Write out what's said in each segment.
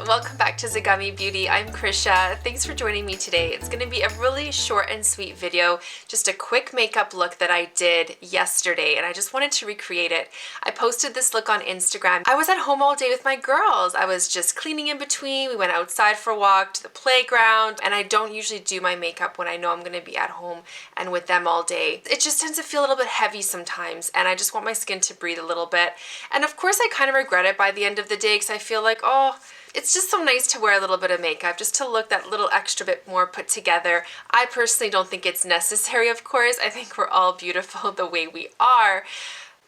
welcome back to Zagami Beauty. I'm Krisha. Thanks for joining me today. It's going to be a really short and sweet video, just a quick makeup look that I did yesterday, and I just wanted to recreate it. I posted this look on Instagram. I was at home all day with my girls. I was just cleaning in between. We went outside for a walk to the playground, and I don't usually do my makeup when I know I'm going to be at home and with them all day. It just tends to feel a little bit heavy sometimes, and I just want my skin to breathe a little bit. And of course I kind of regret it by the end of the day because I feel like, oh, it's just so nice to wear a little bit of makeup, just to look that little extra bit more put together. I personally don't think it's necessary, of course. I think we're all beautiful the way we are.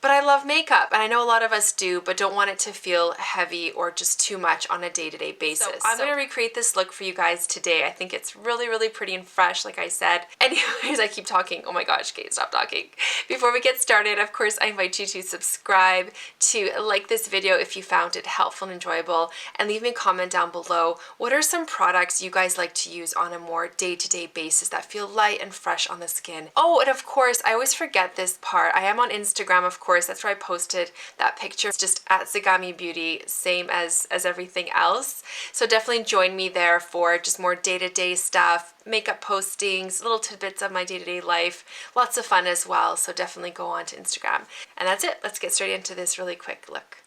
But I love makeup, and I know a lot of us do, but don't want it to feel heavy or just too much on a day-to-day basis. So I'm going to recreate this look for you guys today. I think it's really, really pretty and fresh, like I said. Anyways, I keep talking. Oh my gosh, Kate, stop talking. Before we get started, of course, I invite you to subscribe, to like this video if you found it helpful and enjoyable, and leave me a comment down below. What are some products you guys like to use on a more day-to-day basis that feel light and fresh on the skin? Oh, and of course, I always forget this part. I am on Instagram, of course. That's where I posted that picture. It's just at Zagami Beauty, same as everything else. So definitely join me there for just more day-to-day stuff, makeup postings, little tidbits of my day-to-day life. Lots of fun as well. So definitely go on to Instagram. And that's it. Let's get straight into this really quick look.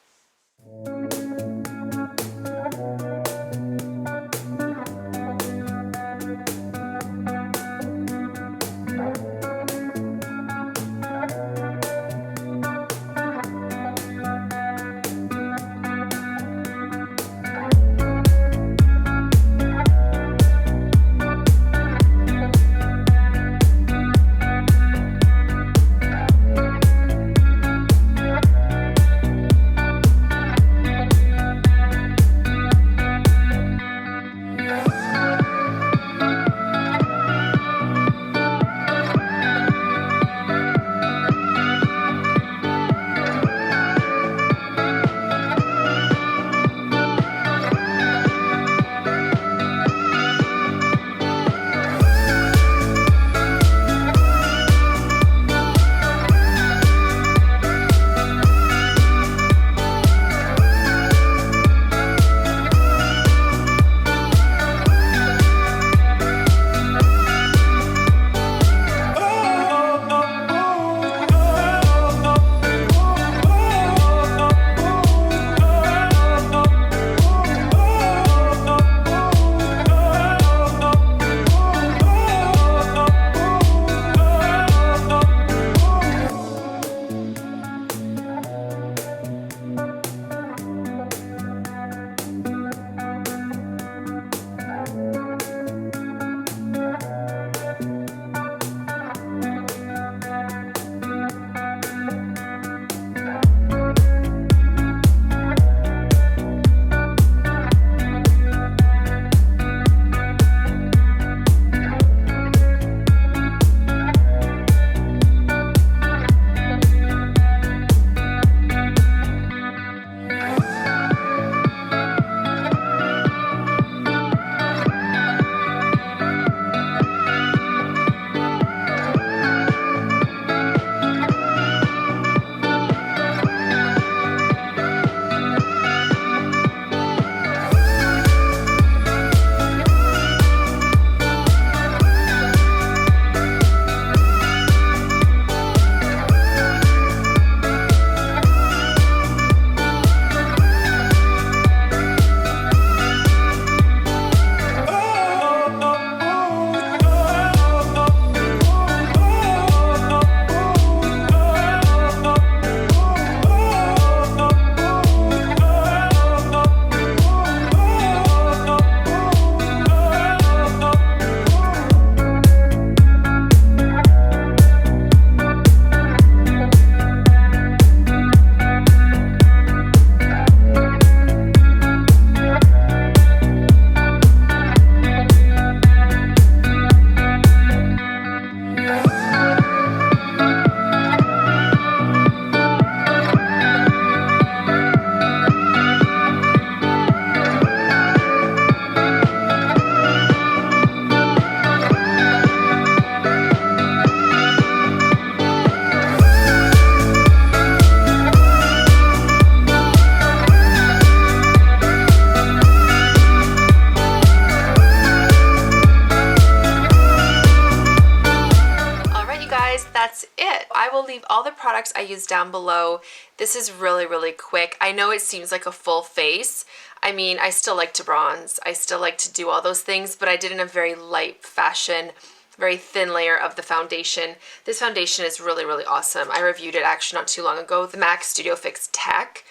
all the products I use down below. This is really, really quick. I know it seems like a full face. I mean, I still like to bronze. I still like to do all those things, but I did in a very light fashion, very thin layer of the foundation. This foundation is really, really awesome. I reviewed it actually not too long ago, the MAC Studio Fix Tech.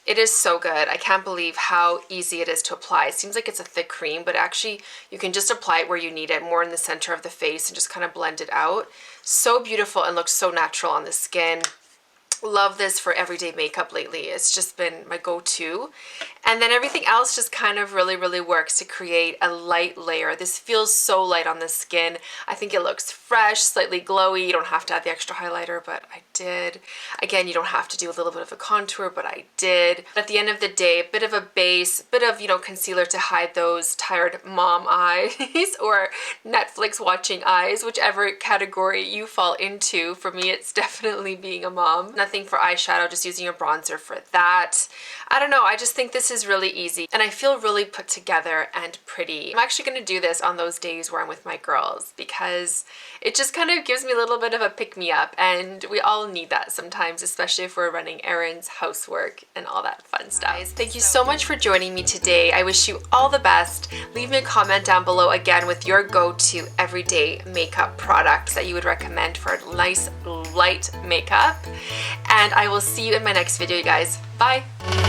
It is so good. I can't believe how easy it is to apply. It seems like it's a thick cream, but actually you can just apply it where you need it, more in the center of the face, and just kind of blend it out. So beautiful and looks so natural on the skin. Love this for everyday makeup lately. It's just been my go-to. And then everything else just kind of really, really works to create a light layer. This feels so light on the skin. I think it looks fresh, slightly glowy. You don't have to add the extra highlighter, but I did. Again, you don't have to do a little bit of a contour, but I did. At the end of the day, a bit of a base, a bit of, concealer to hide those tired mom eyes or Netflix watching eyes, whichever category you fall into. For me, it's definitely being a mom. Nothing for eyeshadow, just using a bronzer for that. I don't know, I just think this is really easy and I feel really put together and pretty. I'm actually going to do this on those days where I'm with my girls because it just kind of gives me a little bit of a pick-me-up, and we all need that sometimes, especially if we're running errands, housework, and all that fun stuff. Thank you so much for joining me today. I wish you all the best. Leave me a comment down below again with your go-to everyday makeup products that you would recommend for a nice light makeup. And I will see you in my next video, you guys. Bye!